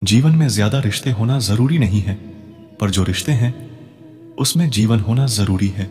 जीवन में ज्यादा रिश्ते होना जरूरी नहीं है, पर जो रिश्ते हैं उसमें जीवन होना जरूरी है।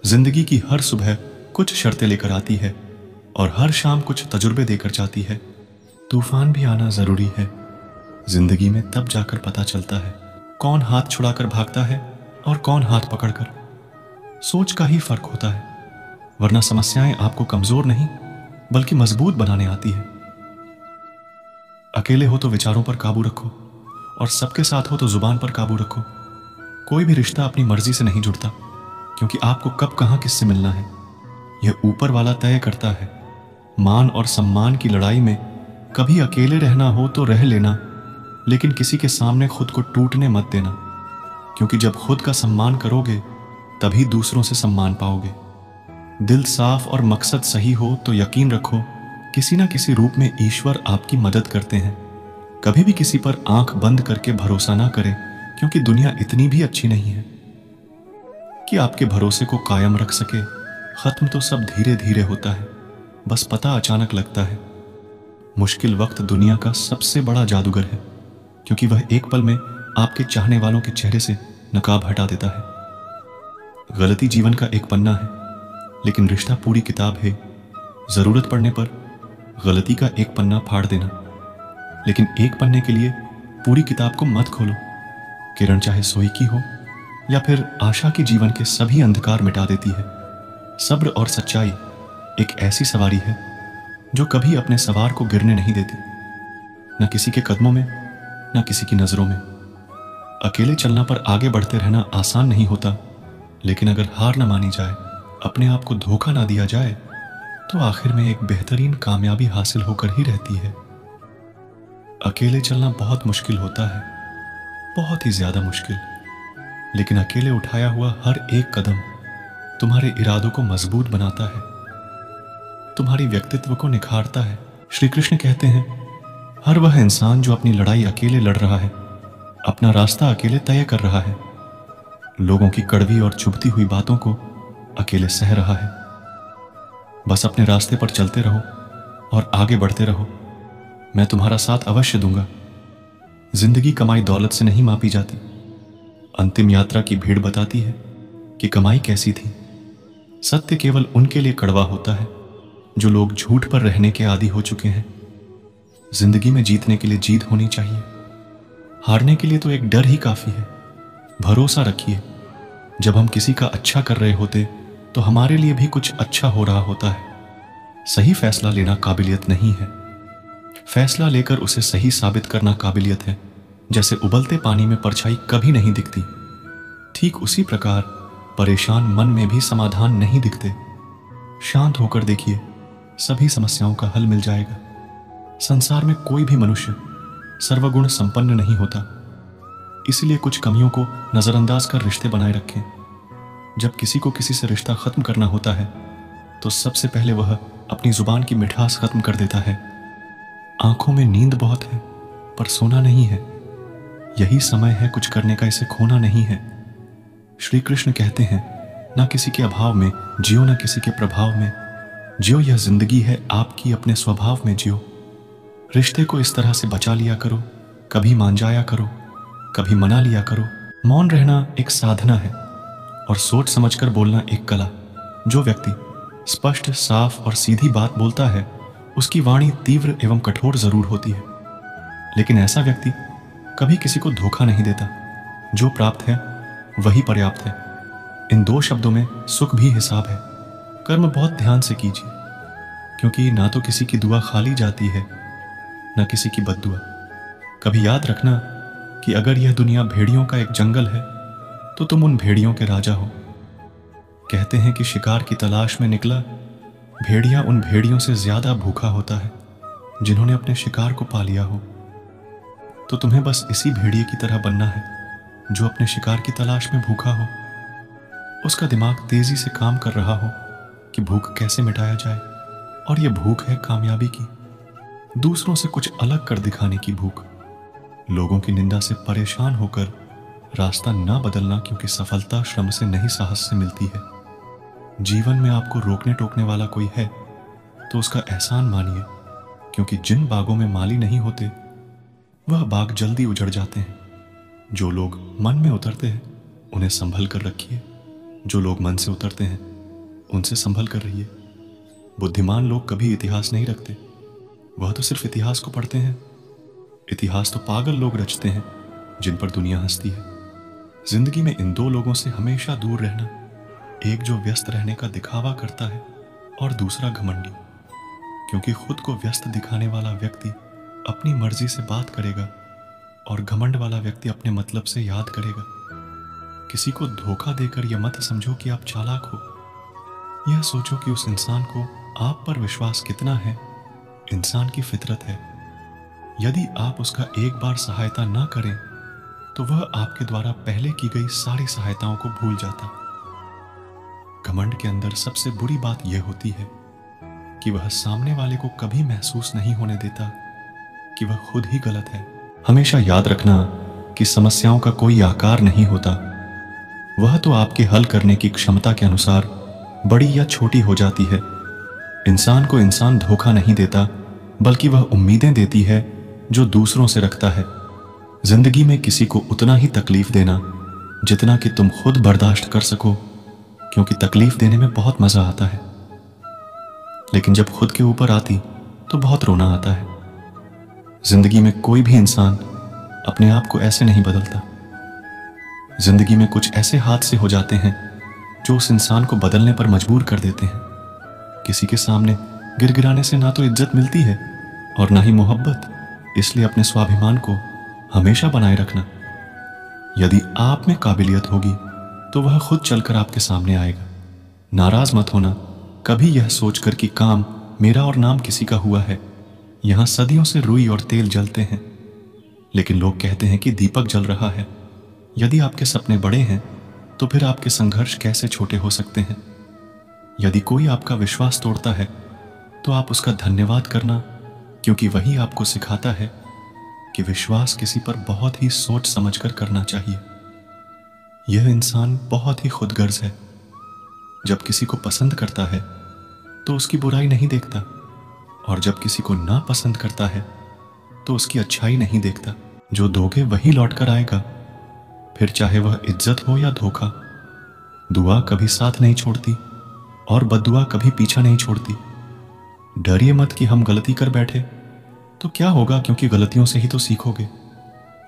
जिंदगी की हर सुबह कुछ शर्तें लेकर आती है और हर शाम कुछ तजुर्बे देकर जाती है। तूफान भी आना जरूरी है। जिंदगी में तब जाकर पता चलता है कौन हाथ छुड़ाकर भागता है और कौन हाथ पकड़कर। सोच का ही फर्क होता है, वरना समस्याएं आपको कमजोर नहीं बल्कि मजबूत बनाने आती है। अकेले हो तो विचारों पर काबू रखो और सबके साथ हो तो जुबान पर काबू रखो। कोई भी रिश्ता अपनी मर्जी से नहीं जुड़ता, क्योंकि आपको कब कहां किससे मिलना है यह ऊपर वाला तय करता है। मान और सम्मान की लड़ाई में कभी अकेले रहना हो तो रह लेना, लेकिन किसी के सामने खुद को टूटने मत देना, क्योंकि जब खुद का सम्मान करोगे तभी दूसरों से सम्मान पाओगे। दिल साफ और मकसद सही हो तो यकीन रखो किसी ना किसी रूप में ईश्वर आपकी मदद करते हैं। कभी भी किसी पर आंख बंद करके भरोसा ना करें, क्योंकि दुनिया इतनी भी अच्छी नहीं है कि आपके भरोसे को कायम रख सके। खत्म तो सब धीरे धीरे होता है, बस पता अचानक लगता है। मुश्किल वक्त दुनिया का सबसे बड़ा जादूगर है, क्योंकि वह एक पल में आपके चाहने वालों के चेहरे से नकाब हटा देता है। गलती जीवन का एक पन्ना है, लेकिन रिश्ता पूरी किताब है। जरूरत पड़ने पर गलती का एक पन्ना फाड़ देना, लेकिन एक पन्ने के लिए पूरी किताब को मत खोलो। किरण चाहे सोई की हो या फिर आशा की जीवन के सभी अंधकार मिटा देती है। सब्र और सच्चाई एक ऐसी सवारी है जो कभी अपने सवार को गिरने नहीं देती, न किसी के कदमों में न किसी की नजरों में। अकेले चलना पर आगे बढ़ते रहना आसान नहीं होता, लेकिन अगर हार न मानी जाए, अपने आप को धोखा ना दिया जाए, तो आखिर में एक बेहतरीन कामयाबी हासिल होकर ही रहती है। अकेले चलना बहुत मुश्किल होता है, बहुत ही ज्यादा मुश्किल, लेकिन अकेले उठाया हुआ हर एक कदम तुम्हारे इरादों को मजबूत बनाता है, तुम्हारी व्यक्तित्व को निखारता है। श्री कृष्ण कहते हैं, हर वह इंसान जो अपनी लड़ाई अकेले लड़ रहा है, अपना रास्ता अकेले तय कर रहा है, लोगों की कड़वी और चुभती हुई बातों को अकेले सह रहा है। बस अपने रास्ते पर चलते रहो और आगे बढ़ते रहो, मैं तुम्हारा साथ अवश्य दूंगा। जिंदगी कमाई दौलत से नहीं मापी जाती। अंतिम यात्रा की भीड़ बताती है कि कमाई कैसी थी। सत्य केवल उनके लिए कड़वा होता है जो लोग झूठ पर रहने के आदी हो चुके हैं। जिंदगी में जीतने के लिए जीत होनी चाहिए, हारने के लिए तो एक डर ही काफी है। भरोसा रखिए, जब हम किसी का अच्छा कर रहे होते तो हमारे लिए भी कुछ अच्छा हो रहा होता है। सही फैसला लेना काबिलियत नहीं है, फैसला लेकर उसे सही साबित करना काबिलियत है। जैसे उबलते पानी में परछाई कभी नहीं दिखती, ठीक उसी प्रकार परेशान मन में भी समाधान नहीं दिखते। शांत होकर देखिए, सभी समस्याओं का हल मिल जाएगा। संसार में कोई भी मनुष्य सर्वगुण संपन्न नहीं होता, इसलिए कुछ कमियों को नजरअंदाज कर रिश्ते बनाए रखें। जब किसी को किसी से रिश्ता खत्म करना होता है तो सबसे पहले वह अपनी जुबान की मिठास खत्म कर देता है। आंखों में नींद बहुत है पर सोना नहीं है, यही समय है कुछ करने का, इसे खोना नहीं है। श्री कृष्ण कहते हैं, ना किसी के अभाव में जियो, ना किसी के प्रभाव में जियो। यह जिंदगी है आपकी, अपने स्वभाव में जियो। रिश्ते को इस तरह से बचा लिया करो, कभी मान जाया करो, कभी मना लिया करो। मौन रहना एक साधना है और सोच समझकर बोलना एक कला। जो व्यक्ति स्पष्ट, साफ और सीधी बात बोलता है, उसकी वाणी तीव्र एवं कठोर जरूर होती है, लेकिन ऐसा व्यक्ति कभी किसी को धोखा नहीं देता। जो प्राप्त है वही पर्याप्त है। इन दो शब्दों में सुख भी हिसाब है। कर्म बहुत ध्यान से कीजिए, क्योंकि ना तो किसी की दुआ खाली जाती है, ना किसी की बद्दुआ। कभी याद रखना कि अगर यह दुनिया भेड़ियों का एक जंगल है तो तुम उन भेड़ियों के राजा हो। कहते हैं कि शिकार की तलाश में निकला भेड़िया उन भेड़ियों से ज्यादा भूखा होता है जिन्होंने अपने शिकार को पा लिया हो। तो तुम्हें बस इसी भेड़िए की तरह बनना है जो अपने शिकार की तलाश में भूखा हो। उसका दिमाग तेजी से काम कर रहा हो कि भूख कैसे मिटाया जाए, और यह भूख है कामयाबी की, दूसरों से कुछ अलग कर दिखाने की भूख। लोगों की निंदा से परेशान होकर रास्ता ना बदलना, क्योंकि सफलता श्रम से नहीं साहस से मिलती है। जीवन में आपको रोकने टोकने वाला कोई है तो उसका एहसान मानिए, क्योंकि जिन बागों में माली नहीं होते वह बाग जल्दी उजड़ जाते हैं। जो लोग मन में उतरते हैं उन्हें संभल कर रखिए, जो लोग मन से उतरते हैं उनसे संभल कर रहिए। बुद्धिमान लोग कभी इतिहास नहीं रखते, वह तो सिर्फ इतिहास को पढ़ते हैं। इतिहास तो पागल लोग रचते हैं जिन पर दुनिया हंसती है। जिंदगी में इन दो लोगों से हमेशा दूर रहना, एक जो व्यस्त रहने का दिखावा करता है और दूसरा घमंडी, क्योंकि खुद को व्यस्त दिखाने वाला व्यक्ति अपनी मर्जी से बात करेगा और घमंड वाला व्यक्ति अपने मतलब से याद करेगा। किसी को धोखा देकर यह मत समझो कि आप चालाक हो, यह सोचो कि उस इंसान को आप पर विश्वास कितना है। इंसान की फितरत है, यदि आप उसका एक बार सहायता ना करें तो वह आपके द्वारा पहले की गई सारी सहायताओं को भूल जाता। घमंड के अंदर सबसे बुरी बात यह होती है कि वह सामने वाले को कभी महसूस नहीं होने देता कि वह खुद ही गलत है। हमेशा याद रखना कि समस्याओं का कोई आकार नहीं होता, वह तो आपके हल करने की क्षमता के अनुसार बड़ी या छोटी हो जाती है। इंसान को इंसान धोखा नहीं देता, बल्कि वह उम्मीदें देती है जो दूसरों से रखता है। जिंदगी में किसी को उतना ही तकलीफ देना जितना कि तुम खुद बर्दाश्त कर सको, क्योंकि तकलीफ देने में बहुत मजा आता है, लेकिन जब खुद के ऊपर आती तो बहुत रोना आता है। जिंदगी में कोई भी इंसान अपने आप को ऐसे नहीं बदलता। जिंदगी में कुछ ऐसे हादसे हो जाते हैं जो उस इंसान को बदलने पर मजबूर कर देते हैं। किसी के सामने गिड़गिड़ाने से ना तो इज्जत मिलती है और ना ही मोहब्बत, इसलिए अपने स्वाभिमान को हमेशा बनाए रखना। यदि आप में काबिलियत होगी तो वह खुद चलकर आपके सामने आएगा। नाराज मत होना कभी यह सोचकर कि काम मेरा और नाम किसी का हुआ है। यहां सदियों से रुई और तेल जलते हैं, लेकिन लोग कहते हैं कि दीपक जल रहा है। यदि आपके सपने बड़े हैं तो फिर आपके संघर्ष कैसे छोटे हो सकते हैं। यदि कोई आपका विश्वास तोड़ता है तो आप उसका धन्यवाद करना, क्योंकि वही आपको सिखाता है कि विश्वास किसी पर बहुत ही सोच समझकर करना चाहिए। यह इंसान बहुत ही खुदगर्ज है। जब किसी को पसंद करता है तो उसकी बुराई नहीं देखता, और जब किसी को ना पसंद करता है तो उसकी अच्छाई नहीं देखता। जो दोगे वही लौट कर आएगा, फिर चाहे वह इज्जत हो या धोखा। दुआ कभी साथ नहीं छोड़ती और बद्दुआ कभी पीछा नहीं छोड़ती। डरिए मत कि हम गलती कर बैठे तो क्या होगा, क्योंकि गलतियों से ही तो सीखोगे।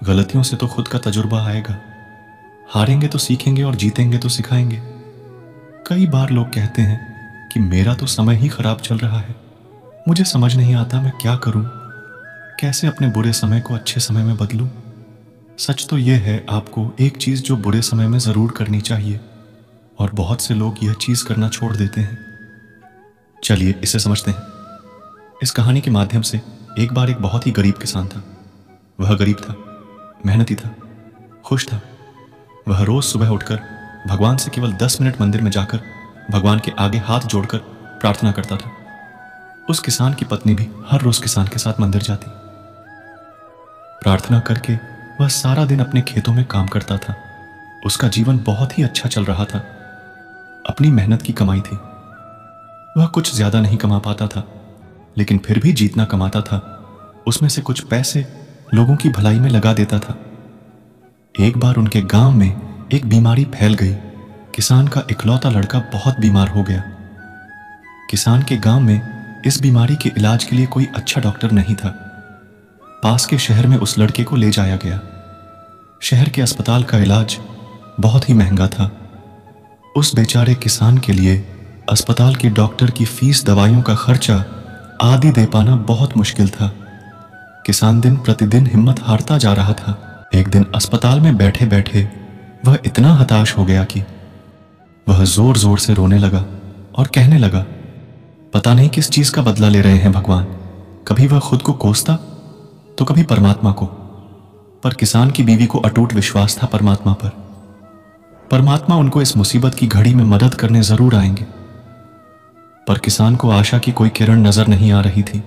गलतियों से तो खुद का तजुर्बा आएगा। हारेंगे तो सीखेंगे और जीतेंगे तो सिखाएंगे। कई बार लोग कहते हैं कि मेरा तो समय ही खराब चल रहा है, मुझे समझ नहीं आता मैं क्या करूं, कैसे अपने बुरे समय को अच्छे समय में बदलूं। सच तो यह है, आपको एक चीज जो बुरे समय में जरूर करनी चाहिए, और बहुत से लोग यह चीज करना छोड़ देते हैं। चलिए इसे समझते हैं। इस कहानी के माध्यम से एक बार एक बहुत ही गरीब किसान था। वह गरीब था, मेहनती था, खुश था। वह रोज सुबह उठकर भगवान से केवल 10 मिनट मंदिर में जाकर भगवान के आगे हाथ जोड़कर प्रार्थना करता था। उस किसान की पत्नी भी हर रोज किसान के साथ मंदिर जाती। प्रार्थना करके वह सारा दिन अपने खेतों में काम करता था। उसका जीवन बहुत ही अच्छा चल रहा था। अपनी मेहनत की कमाई थी। वह कुछ ज्यादा नहीं कमा पाता था, लेकिन फिर भी जितना कमाता था उसमें से कुछ पैसे लोगों की भलाई में लगा देता था। एक बार उनके गांव में एक बीमारी फैल गई। किसान का इकलौता लड़का बहुत बीमार हो गया। किसान के गांव में इस बीमारी के इलाज के लिए कोई अच्छा डॉक्टर नहीं था। पास के शहर में उस लड़के को ले जाया गया। शहर के अस्पताल का इलाज बहुत ही महंगा था। उस बेचारे किसान के लिए अस्पताल के डॉक्टर की फीस, दवाइयों का खर्चा आदि दे पाना बहुत मुश्किल था। किसान दिन प्रतिदिन हिम्मत हारता जा रहा था। एक दिन अस्पताल में बैठे बैठे वह इतना हताश हो गया कि वह जोर जोर से रोने लगा और कहने लगा, पता नहीं किस चीज का बदला ले रहे हैं भगवान। कभी वह खुद को कोसता तो कभी परमात्मा को। पर किसान की बीवी को अटूट विश्वास था परमात्मा पर। परमात्मा उनको इस मुसीबत की घड़ी में मदद करने जरूर आएंगे। पर किसान को आशा की कोई किरण नजर नहीं आ रही थी।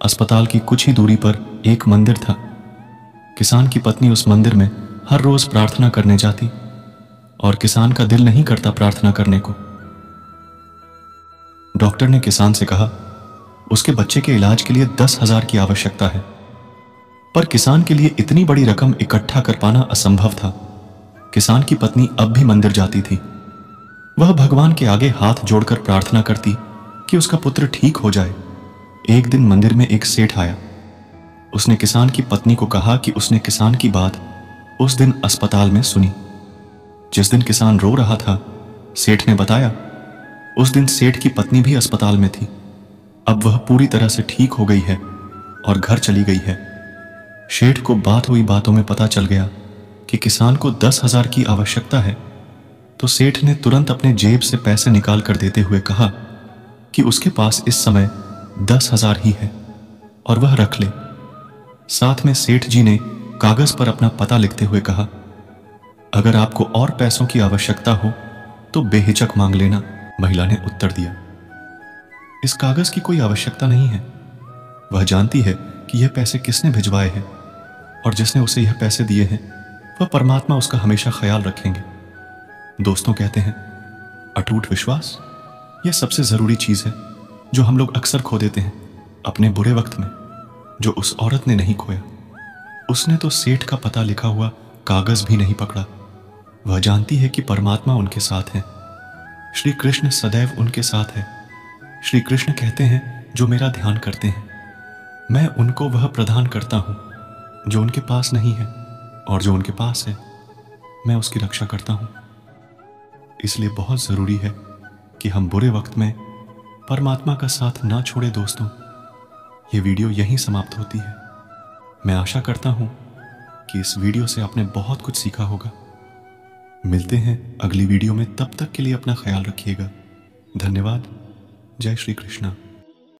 अस्पताल की कुछ ही दूरी पर एक मंदिर था। किसान की पत्नी उस मंदिर में हर रोज प्रार्थना करने जाती, और किसान का दिल नहीं करता प्रार्थना करने को। डॉक्टर ने किसान से कहा, उसके बच्चे के इलाज के लिए 10,000 की आवश्यकता है। पर किसान के लिए इतनी बड़ी रकम इकट्ठा कर पाना असंभव था। किसान की पत्नी अब भी मंदिर जाती थी। वह भगवान के आगे हाथ जोड़कर प्रार्थना करती कि उसका पुत्र ठीक हो जाए। एक दिन मंदिर में एक सेठ आया। उसने किसान की पत्नी को कहा कि उसने किसान की बात उस दिन अस्पताल में सुनी। जिस दिन किसान रो रहा था, सेठ ने बताया उस दिन सेठ की पत्नी भी अस्पताल में थी। अब वह पूरी तरह से ठीक हो गई है और घर चली गई है। सेठ को बात हुई बातों में पता चल गया कि किसान को 10,000 की आवश्यकता है, तो सेठ ने तुरंत अपने जेब से पैसे निकाल कर देते हुए कहा कि उसके पास इस समय 10,000 ही है और वह रख ले। साथ में सेठ जी ने कागज पर अपना पता लिखते हुए कहा, अगर आपको और पैसों की आवश्यकता हो तो बेहिचक मांग लेना। महिला ने उत्तर दिया, इस कागज की कोई आवश्यकता नहीं है। वह जानती है कि यह पैसे किसने भिजवाए हैं और जिसने उसे यह पैसे दिए हैं वह परमात्मा उसका हमेशा ख्याल रखेंगे। दोस्तों कहते हैं, अटूट विश्वास यह सबसे जरूरी चीज है जो हम लोग अक्सर खो देते हैं अपने बुरे वक्त में, जो उस औरत ने नहीं खोया। उसने तो सेठ का पता लिखा हुआ कागज भी नहीं पकड़ा। वह जानती है कि परमात्मा उनके साथ है। श्री कृष्ण सदैव उनके साथ है। श्री कृष्ण कहते हैं, जो मेरा ध्यान करते हैं मैं उनको वह प्रदान करता हूं जो उनके पास नहीं है, और जो उनके पास है मैं उसकी रक्षा करता हूं। इसलिए बहुत जरूरी है कि हम बुरे वक्त में परमात्मा का साथ ना छोड़े। दोस्तों, ये वीडियो यहीं समाप्त होती है। मैं आशा करता हूं कि इस वीडियो से आपने बहुत कुछ सीखा होगा। मिलते हैं अगली वीडियो में, तब तक के लिए अपना ख्याल रखिएगा। धन्यवाद। जय श्री कृष्णा।